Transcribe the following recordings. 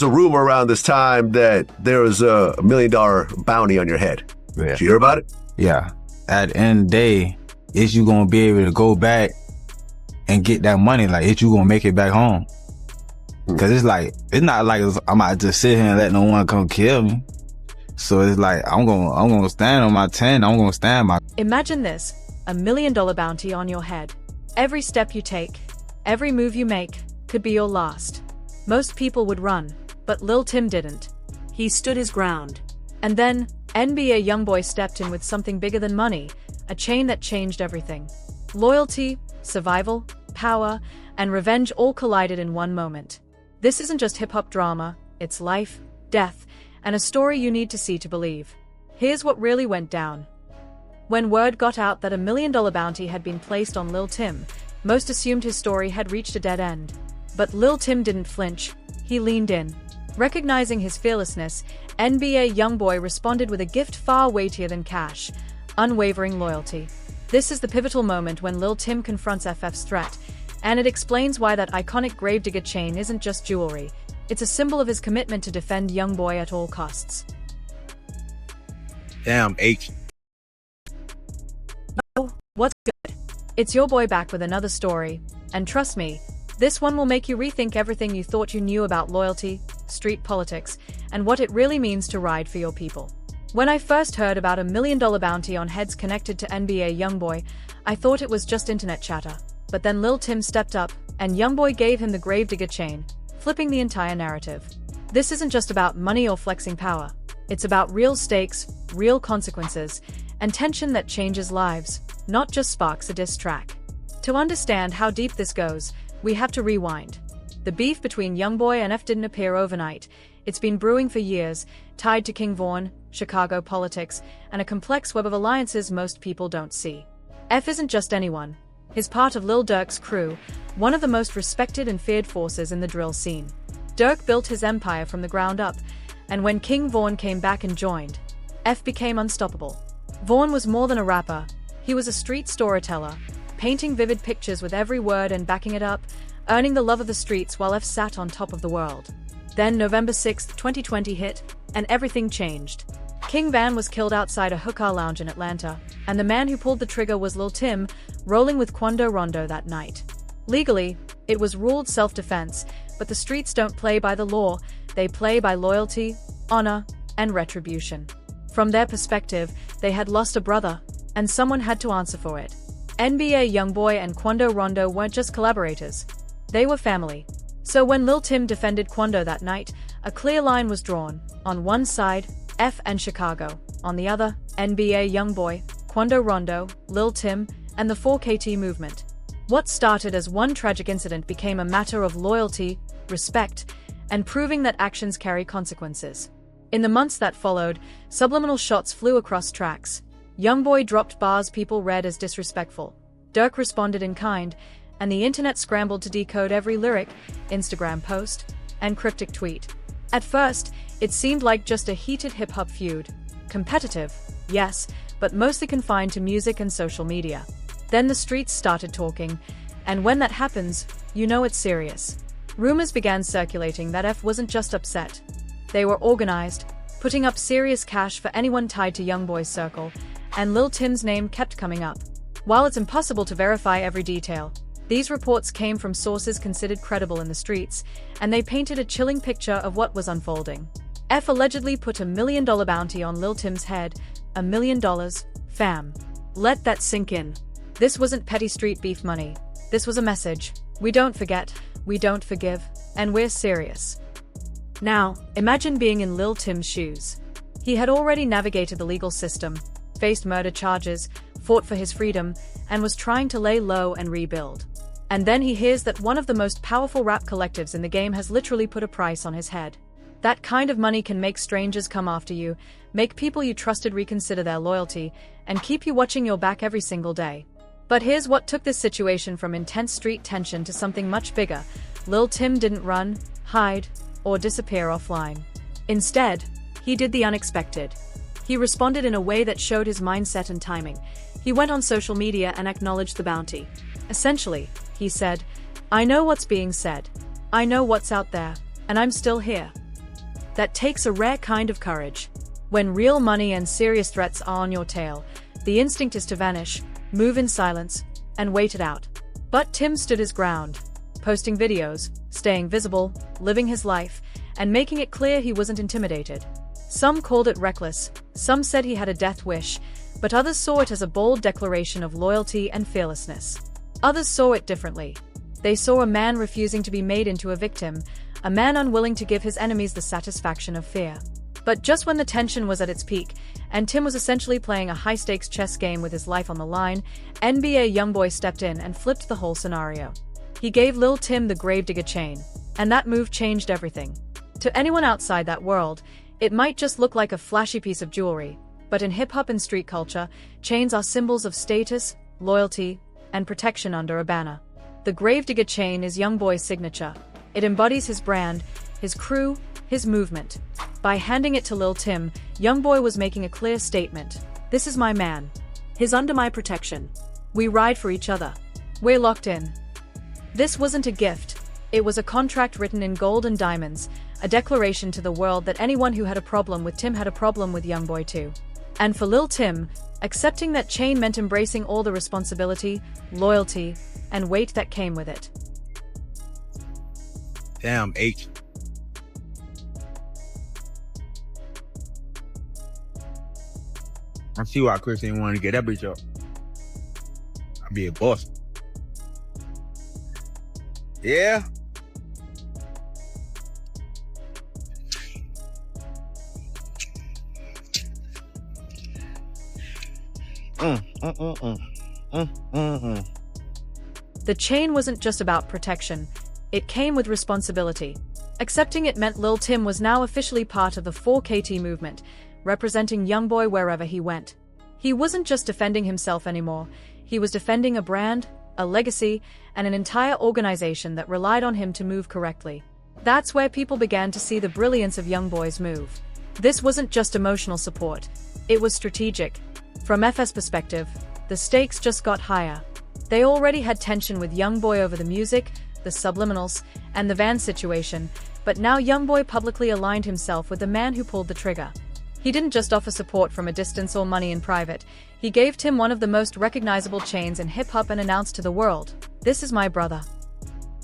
a rumor around this time that there was a $1 million bounty on your head. Yeah. Did you hear about it? Yeah. At the end of the day, is you gonna be able to go back and get that money? Like, is you gonna make it back home? Cause it's like, it's not like I might just sit here and let no one come kill me. So it's like, I'm gonna stand on my 10. I'm gonna stand my. Imagine this, $1 million bounty on your head. Every step you take, every move you make, could be your last. Most people would run, but Lil Tim didn't. He stood his ground. And then, NBA YoungBoy stepped in with something bigger than money, a chain that changed everything. Loyalty, survival, power, and revenge all collided in one moment. This isn't just hip-hop drama, it's life, death, and a story you need to see to believe. Here's what really went down. When word got out that $1 million bounty had been placed on Lil Tim, most assumed his story had reached a dead end. But Lil Tim didn't flinch, he leaned in. Recognizing his fearlessness, NBA YoungBoy responded with a gift far weightier than cash: unwavering loyalty. This is the pivotal moment when Lil Tim confronts FF's threat, and it explains why that iconic gravedigger chain isn't just jewelry, it's a symbol of his commitment to defend YoungBoy at all costs. Damn, H. Oh, what's good? It's your boy back with another story, and trust me, this one will make you rethink everything you thought you knew about loyalty, street politics, and what it really means to ride for your people. When I first heard about $1 million bounty on heads connected to NBA YoungBoy, I thought it was just internet chatter. But then Lil Tim stepped up, and YoungBoy gave him the gravedigger chain, flipping the entire narrative. This isn't just about money or flexing power. It's about real stakes, real consequences, and tension that changes lives, not just sparks a diss track. To understand how deep this goes, we have to rewind. The beef between YoungBoy and F didn't appear overnight. It's been brewing for years, tied to King Vaughn, Chicago politics, and a complex web of alliances most people don't see. F isn't just anyone. He's part of Lil Durk's crew, one of the most respected and feared forces in the drill scene. Durk built his empire from the ground up, and when King Vaughn came back and joined, F became unstoppable. Vaughn was more than a rapper. He was a street storyteller, painting vivid pictures with every word and backing it up, earning the love of the streets while F sat on top of the world. Then November 6, 2020 hit, and everything changed. King Van was killed outside a hookah lounge in Atlanta, and the man who pulled the trigger was Lil Tim, rolling with Quando Rondo that night. Legally, it was ruled self-defense, but the streets don't play by the law, they play by loyalty, honor, and retribution. From their perspective, they had lost a brother, and someone had to answer for it. NBA YoungBoy and Quando Rondo weren't just collaborators. They were family. So when Lil Tim defended Quando that night, a clear line was drawn. On one side, F and Chicago. On the other, NBA YoungBoy, Quando Rondo, Lil Tim, and the 4KT movement. What started as one tragic incident became a matter of loyalty, respect, and proving that actions carry consequences. In the months that followed, subliminal shots flew across tracks. YoungBoy dropped bars people read as disrespectful. Durk responded in kind, and the internet scrambled to decode every lyric, Instagram post, and cryptic tweet. At first, it seemed like just a heated hip-hop feud. Competitive, yes, but mostly confined to music and social media. Then the streets started talking, and when that happens, you know it's serious. Rumors began circulating that F wasn't just upset. They were organized, putting up serious cash for anyone tied to YoungBoy's circle, and Lil Tim's name kept coming up. While it's impossible to verify every detail, these reports came from sources considered credible in the streets, and they painted a chilling picture of what was unfolding. F allegedly put $1 million bounty on Lil Tim's head. $1 million, fam. Let that sink in. This wasn't petty street beef money. This was a message. We don't forget, we don't forgive, and we're serious. Now, imagine being in Lil Tim's shoes. He had already navigated the legal system, faced murder charges, fought for his freedom, and was trying to lay low and rebuild. And then he hears that one of the most powerful rap collectives in the game has literally put a price on his head. That kind of money can make strangers come after you, make people you trusted reconsider their loyalty, and keep you watching your back every single day. But here's what took this situation from intense street tension to something much bigger. Lil Tim didn't run, hide, or disappear offline. Instead, he did the unexpected. He responded in a way that showed his mindset and timing. He went on social media and acknowledged the bounty. Essentially, he said, "I know what's being said. I know what's out there, and I'm still here." That takes a rare kind of courage. When real money and serious threats are on your tail, the instinct is to vanish, move in silence, and wait it out. But Tim stood his ground, posting videos, staying visible, living his life, and making it clear he wasn't intimidated. Some called it reckless, some said he had a death wish, but others saw it as a bold declaration of loyalty and fearlessness. Others saw it differently. They saw a man refusing to be made into a victim, a man unwilling to give his enemies the satisfaction of fear. But just when the tension was at its peak, and Tim was essentially playing a high-stakes chess game with his life on the line, NBA YoungBoy stepped in and flipped the whole scenario. He gave Lil Tim the Gravedigger chain, and that move changed everything. To anyone outside that world, it might just look like a flashy piece of jewelry, but in hip-hop and street culture, chains are symbols of status, loyalty, and protection under a banner. The Gravedigger chain is YoungBoy's signature. It embodies his brand, his crew, his movement. By handing it to Lil Tim, YoungBoy was making a clear statement. This is my man. He's under my protection. We ride for each other. We're locked in. This wasn't a gift. It was a contract written in gold and diamonds, a declaration to the world that anyone who had a problem with Tim had a problem with YoungBoy too. And for Lil Tim, accepting that chain meant embracing all the responsibility, loyalty, and weight that came with it. Damn, H. I see why Chris didn't want to get that bitch up. I'd be a boss. Yeah. The chain wasn't just about protection, it came with responsibility. Accepting it meant Lil Tim was now officially part of the 4KT movement, representing YoungBoy wherever he went. He wasn't just defending himself anymore, he was defending a brand, a legacy, and an entire organization that relied on him to move correctly. That's where people began to see the brilliance of YoungBoy's move. This wasn't just emotional support, it was strategic. From FS perspective, the stakes just got higher. They already had tension with YoungBoy over the music, the subliminals, and the van situation, but now YoungBoy publicly aligned himself with the man who pulled the trigger. He didn't just offer support from a distance or money in private, he gave Tim one of the most recognizable chains in hip-hop and announced to the world, "This is my brother."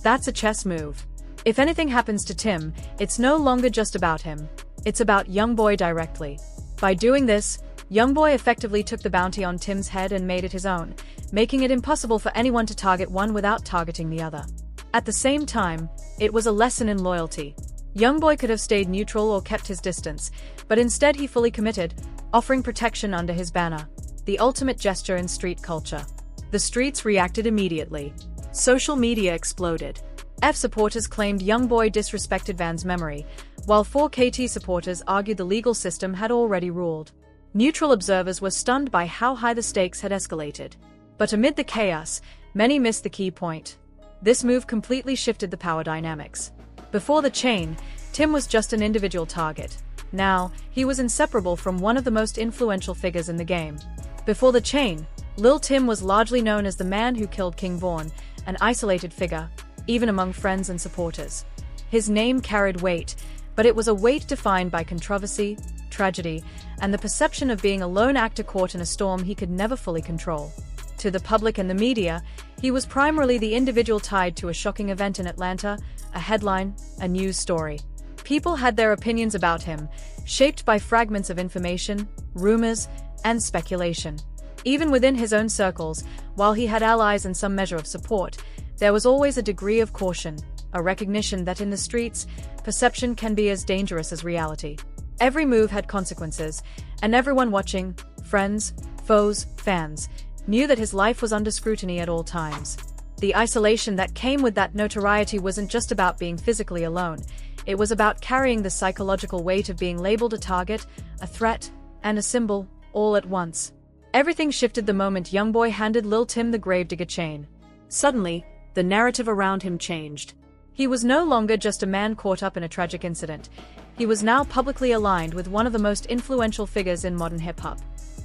That's a chess move. If anything happens to Tim, it's no longer just about him, it's about YoungBoy directly. By doing this, YoungBoy effectively took the bounty on Tim's head and made it his own, making it impossible for anyone to target one without targeting the other. At the same time, it was a lesson in loyalty. YoungBoy could have stayed neutral or kept his distance, but instead he fully committed, offering protection under his banner, the ultimate gesture in street culture. The streets reacted immediately. Social media exploded. F supporters claimed YoungBoy disrespected Van's memory, while 4KT supporters argued the legal system had already ruled. Neutral observers were stunned by how high the stakes had escalated. But amid the chaos, many missed the key point. This move completely shifted the power dynamics. Before the chain, Tim was just an individual target. Now, he was inseparable from one of the most influential figures in the game. Before the chain, Lil Tim was largely known as the man who killed King Vaughn, an isolated figure, even among friends and supporters. His name carried weight, but it was a weight defined by controversy, tragedy, and the perception of being a lone actor caught in a storm he could never fully control. To the public and the media, he was primarily the individual tied to a shocking event in Atlanta, a headline, a news story. People had their opinions about him, shaped by fragments of information, rumors, and speculation. Even within his own circles, while he had allies and some measure of support, there was always a degree of caution, a recognition that in the streets, perception can be as dangerous as reality. Every move had consequences, and everyone watching, friends, foes, fans, knew that his life was under scrutiny at all times. The isolation that came with that notoriety wasn't just about being physically alone, it was about carrying the psychological weight of being labeled a target, a threat, and a symbol, all at once. Everything shifted the moment YoungBoy handed Lil Tim the Gravedigger chain. Suddenly, the narrative around him changed. He was no longer just a man caught up in a tragic incident. He was now publicly aligned with one of the most influential figures in modern hip-hop.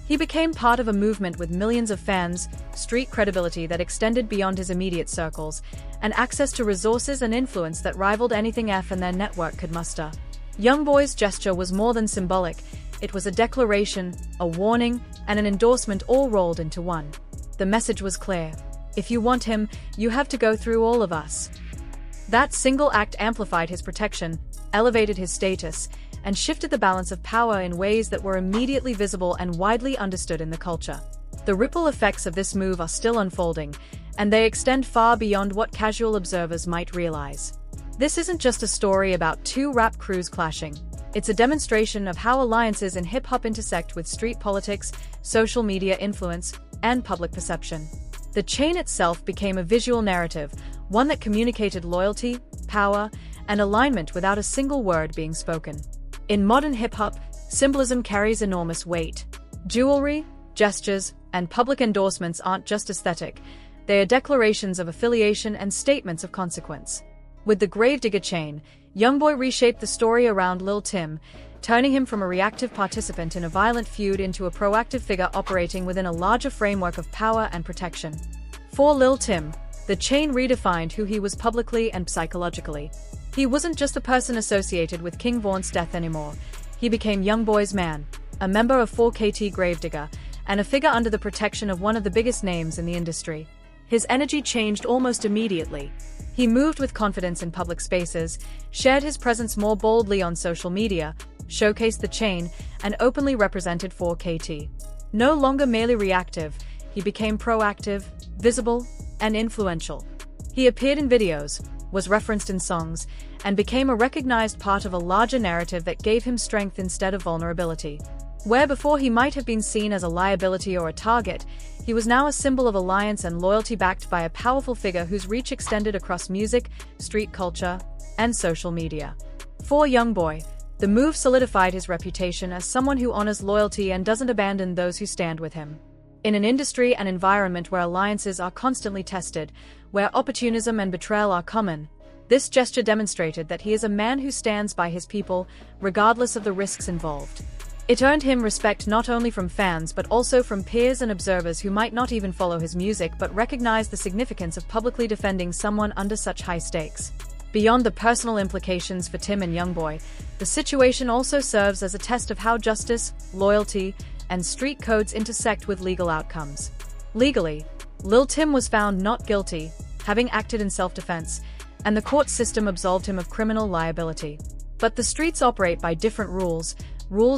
He became part of a movement with millions of fans, street credibility that extended beyond his immediate circles, and access to resources and influence that rivaled anything F and their network could muster. YoungBoy's gesture was more than symbolic. It was a declaration, a warning, and an endorsement all rolled into one. The message was clear. If you want him, you have to go through all of us. That single act amplified his protection, elevated his status, and shifted the balance of power in ways that were immediately visible and widely understood in the culture. The ripple effects of this move are still unfolding, and they extend far beyond what casual observers might realize. This isn't just a story about two rap crews clashing. It's a demonstration of how alliances in hip-hop intersect with street politics, social media influence, and public perception. The chain itself became a visual narrative, one that communicated loyalty, power, and alignment without a single word being spoken. In modern hip-hop, symbolism carries enormous weight. Jewelry, gestures, and public endorsements aren't just aesthetic. They are declarations of affiliation and statements of consequence. With the Gravedigger chain, YoungBoy reshaped the story around Lil Tim, turning him from a reactive participant in a violent feud into a proactive figure operating within a larger framework of power and protection. For Lil Tim, the chain redefined who he was publicly and psychologically. He wasn't just a person associated with King Vaughn's death anymore. He became YoungBoy's man, a member of 4KT Gravedigger, and a figure under the protection of one of the biggest names in the industry. His energy changed almost immediately. He moved with confidence in public spaces, shared his presence more boldly on social media, showcased the chain, and openly represented 4KT. No longer merely reactive, he became proactive, visible, and influential. He appeared in videos, was referenced in songs, and became a recognized part of a larger narrative that gave him strength instead of vulnerability. Where before he might have been seen as a liability or a target, he was now a symbol of alliance and loyalty backed by a powerful figure whose reach extended across music, street culture, and social media. For YoungBoy, the move solidified his reputation as someone who honors loyalty and doesn't abandon those who stand with him. In an industry and environment where alliances are constantly tested, where opportunism and betrayal are common, this gesture demonstrated that he is a man who stands by his people, regardless of the risks involved. It earned him respect not only from fans but also from peers and observers who might not even follow his music but recognize the significance of publicly defending someone under such high stakes. Beyond the personal implications for Tim and YoungBoy, the situation also serves as a test of how justice, loyalty, and street codes intersect with legal outcomes. Legally, Lil Tim was found not guilty, having acted in self-defense, and the court system absolved him of criminal liability. But the streets operate by different rules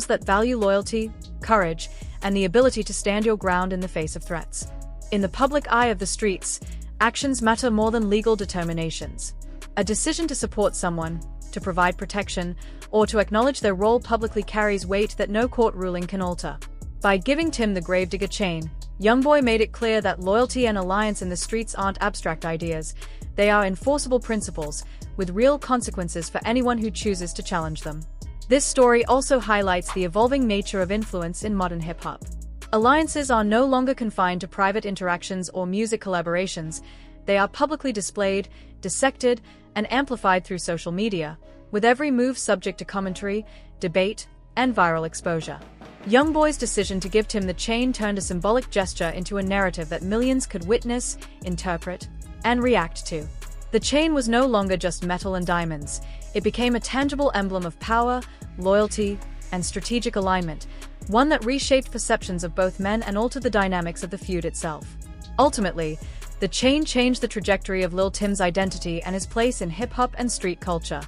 that value loyalty, courage, and the ability to stand your ground in the face of threats. In the public eye of the streets, actions matter more than legal determinations. A decision to support someone, to provide protection, or to acknowledge their role publicly carries weight that no court ruling can alter. By giving Tim the Gravedigger chain, YoungBoy made it clear that loyalty and alliance in the streets aren't abstract ideas, they are enforceable principles, with real consequences for anyone who chooses to challenge them. This story also highlights the evolving nature of influence in modern hip-hop. Alliances are no longer confined to private interactions or music collaborations, they are publicly displayed, dissected, and amplified through social media, with every move subject to commentary, debate, and viral exposure. YoungBoy's decision to give Tim the chain turned a symbolic gesture into a narrative that millions could witness, interpret, and react to. The chain was no longer just metal and diamonds, it became a tangible emblem of power, loyalty, and strategic alignment, one that reshaped perceptions of both men and altered the dynamics of the feud itself. Ultimately, the chain changed the trajectory of Lil Tim's identity and his place in hip-hop and street culture.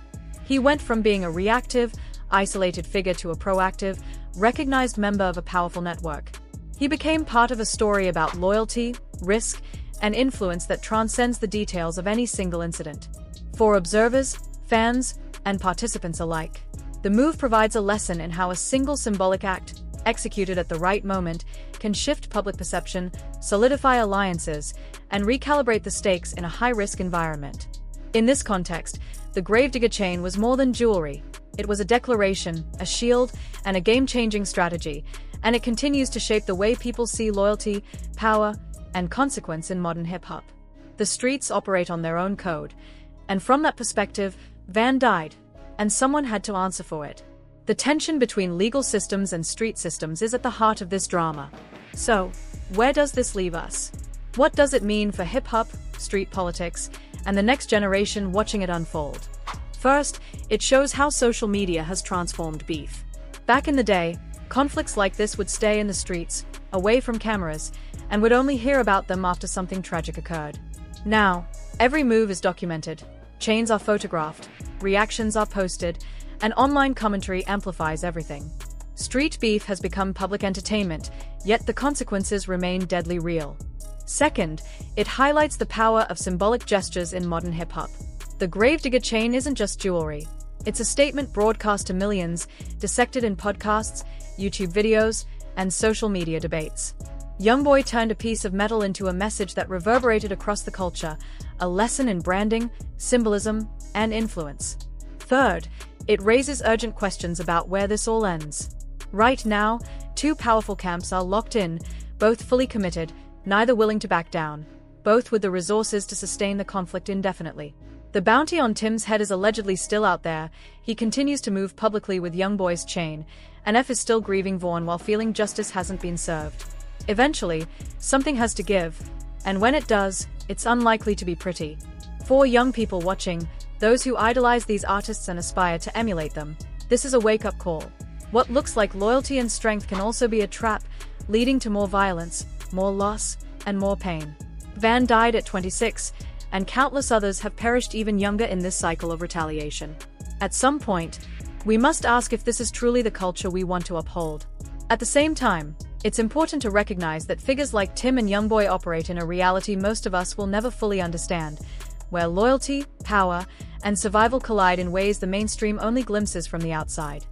He went from being a reactive, isolated figure to a proactive, recognized member of a powerful network. He became part of a story about loyalty, risk, and influence that transcends the details of any single incident. For observers, fans, and participants alike, the move provides a lesson in how a single symbolic act, executed at the right moment, can shift public perception, solidify alliances, and recalibrate the stakes in a high-risk environment. In this context, the Gravedigger chain was more than jewelry. It was a declaration, a shield, and a game-changing strategy, and it continues to shape the way people see loyalty, power, and consequence in modern hip-hop. The streets operate on their own code, and from that perspective, Van died, and someone had to answer for it. The tension between legal systems and street systems is at the heart of this drama. So, where does this leave us? What does it mean for hip-hop, street politics, and the next generation watching it unfold? First, it shows how social media has transformed beef. Back in the day, conflicts like this would stay in the streets, away from cameras, and would only hear about them after something tragic occurred. Now, every move is documented, chains are photographed, reactions are posted, and online commentary amplifies everything. Street beef has become public entertainment, yet the consequences remain deadly real. Second, it highlights the power of symbolic gestures in modern hip-hop. The Gravedigger chain isn't just jewelry. It's a statement broadcast to millions, dissected in podcasts, YouTube videos, and social media debates. YoungBoy turned a piece of metal into a message that reverberated across the culture, a lesson in branding, symbolism, and influence. Third, it raises urgent questions about where this all ends. Right now, two powerful camps are locked in, both fully committed, neither willing to back down, both with the resources to sustain the conflict indefinitely. The bounty on Tim's head is allegedly still out there. He continues to move publicly with YoungBoy's chain, and F is still grieving Vaughn while feeling justice hasn't been served. Eventually, something has to give, and when it does, it's unlikely to be pretty. For young people watching, those who idolize these artists and aspire to emulate them, this is a wake-up call. What looks like loyalty and strength can also be a trap, leading to more violence, more loss, and more pain. Van died at 26, and countless others have perished even younger in this cycle of retaliation. At some point, we must ask if this is truly the culture we want to uphold. At the same time, it's important to recognize that figures like Tim and YoungBoy operate in a reality most of us will never fully understand, where loyalty, power, and survival collide in ways the mainstream only glimpses from the outside.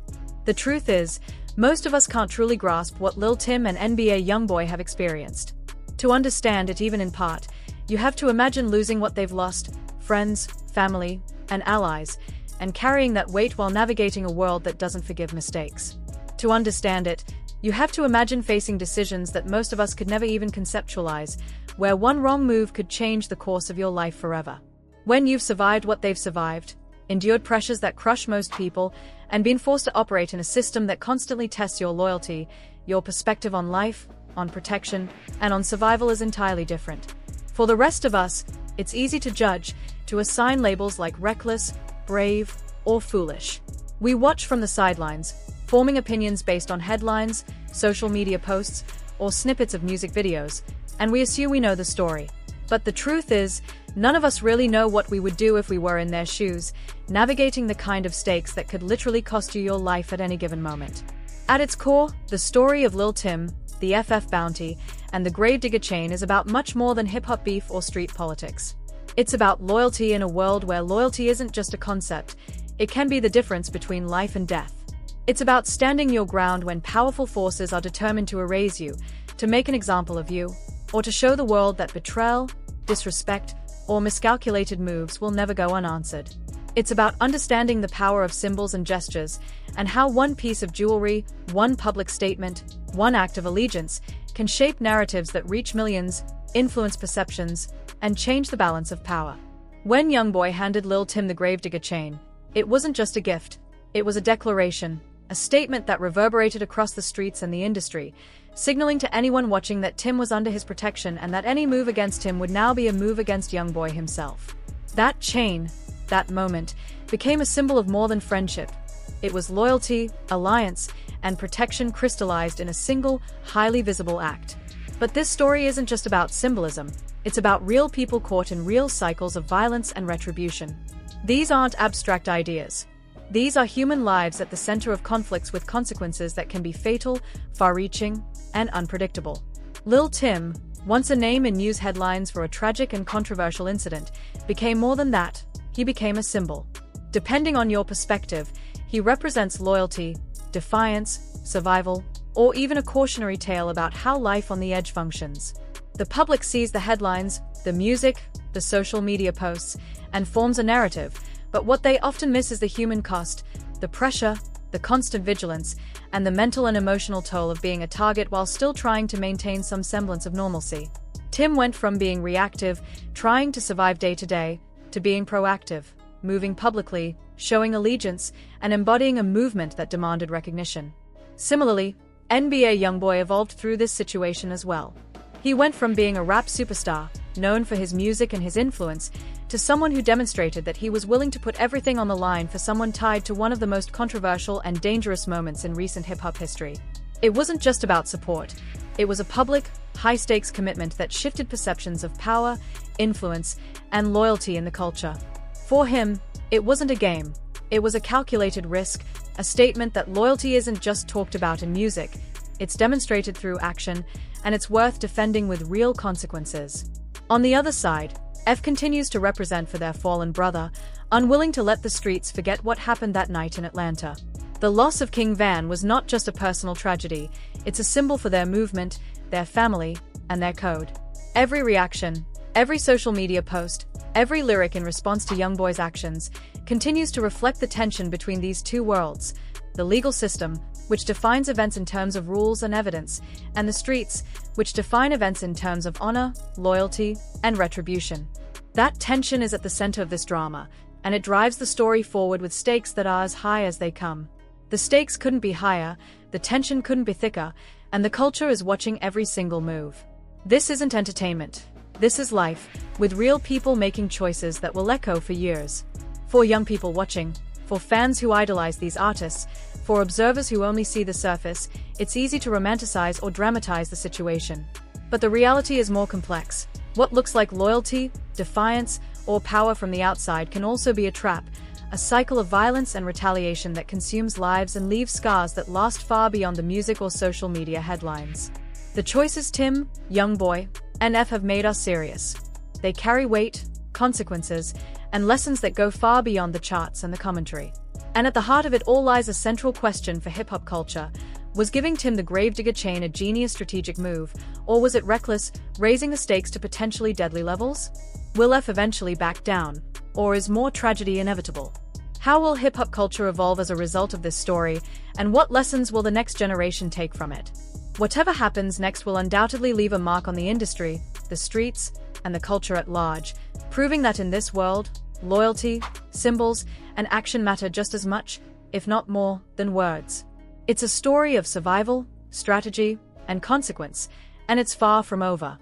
The truth is, most of us can't truly grasp what Lil Tim and NBA YoungBoy have experienced. To understand it even in part, you have to imagine losing what they've lost: friends, family, and allies, and carrying that weight while navigating a world that doesn't forgive mistakes. To understand it, you have to imagine facing decisions that most of us could never even conceptualize, where one wrong move could change the course of your life forever. When you've survived what they've survived, endured pressures that crush most people, and been forced to operate in a system that constantly tests your loyalty, your perspective on life, on protection, and on survival is entirely different. For the rest of us, it's easy to judge, to assign labels like reckless, brave, or foolish. We watch from the sidelines, forming opinions based on headlines, social media posts, or snippets of music videos, and we assume we know the story. But the truth is, none of us really know what we would do if we were in their shoes, navigating the kind of stakes that could literally cost you your life at any given moment. At its core, the story of Lil Tim, the FF bounty, and the Gravedigger chain is about much more than hip-hop beef or street politics. It's about loyalty in a world where loyalty isn't just a concept, it can be the difference between life and death. It's about standing your ground when powerful forces are determined to erase you, to make an example of you, or to show the world that betrayal, disrespect, or miscalculated moves will never go unanswered. It's about understanding the power of symbols and gestures, and how one piece of jewelry, one public statement, one act of allegiance can shape narratives that reach millions, influence perceptions, and change the balance of power. When YoungBoy handed Lil Tim the Gravedigger chain, it wasn't just a gift, it was a declaration, a statement that reverberated across the streets and the industry, signaling to anyone watching that Tim was under his protection and that any move against him would now be a move against YoungBoy himself. That chain, that moment, became a symbol of more than friendship. It was loyalty, alliance, and protection crystallized in a single, highly visible act. But this story isn't just about symbolism, it's about real people caught in real cycles of violence and retribution. These aren't abstract ideas. These are human lives at the center of conflicts with consequences that can be fatal, far-reaching, and unpredictable. Lil Tim, once a name in news headlines for a tragic and controversial incident, became more than that. He became a symbol. Depending on your perspective, he represents loyalty, defiance, survival, or even a cautionary tale about how life on the edge functions. The public sees the headlines, the music, the social media posts, and forms a narrative, but what they often miss is the human cost, the pressure, the constant vigilance, and the mental and emotional toll of being a target while still trying to maintain some semblance of normalcy. Tim went from being reactive, trying to survive day to day, to being proactive, moving publicly, showing allegiance, and embodying a movement that demanded recognition. Similarly, NBA YoungBoy evolved through this situation as well. He went from being a rap superstar, known for his music and his influence, to someone who demonstrated that he was willing to put everything on the line for someone tied to one of the most controversial and dangerous moments in recent hip-hop history. It wasn't just about support. It was a public, high-stakes commitment that shifted perceptions of power, influence, and loyalty in the culture. For him, it wasn't a game. It was a calculated risk, a statement that loyalty isn't just talked about in music. It's demonstrated through action, and it's worth defending with real consequences. On the other side, F continues to represent for their fallen brother, unwilling to let the streets forget what happened that night in Atlanta. The loss of King Van was not just a personal tragedy, it's a symbol for their movement, their family, and their code. Every reaction, every social media post, every lyric in response to YoungBoy's actions continues to reflect the tension between these two worlds: the legal system, which defines events in terms of rules and evidence, and the streets, which define events in terms of honor, loyalty, and retribution. That tension is at the center of this drama, and it drives the story forward with stakes that are as high as they come. The stakes couldn't be higher, the tension couldn't be thicker, and the culture is watching every single move. This isn't entertainment. This is life, with real people making choices that will echo for years. For young people watching, for fans who idolize these artists, for observers who only see the surface, it's easy to romanticize or dramatize the situation. But the reality is more complex. What looks like loyalty, defiance, or power from the outside can also be a trap, a cycle of violence and retaliation that consumes lives and leaves scars that last far beyond the music or social media headlines. The choices Tim, YoungBoy, and F have made are serious. They carry weight, consequences, and lessons that go far beyond the charts and the commentary. And at the heart of it all lies a central question for hip-hop culture. Was giving Tim the Gravedigger chain a genius strategic move, or was it reckless, raising the stakes to potentially deadly levels? Will F eventually back down, or is more tragedy inevitable? How will hip-hop culture evolve as a result of this story, and what lessons will the next generation take from it? Whatever happens next will undoubtedly leave a mark on the industry, the streets, and the culture at large, proving that in this world, loyalty, symbols, and action matter just as much, if not more, than words. It's a story of survival, strategy, and consequence, and it's far from over.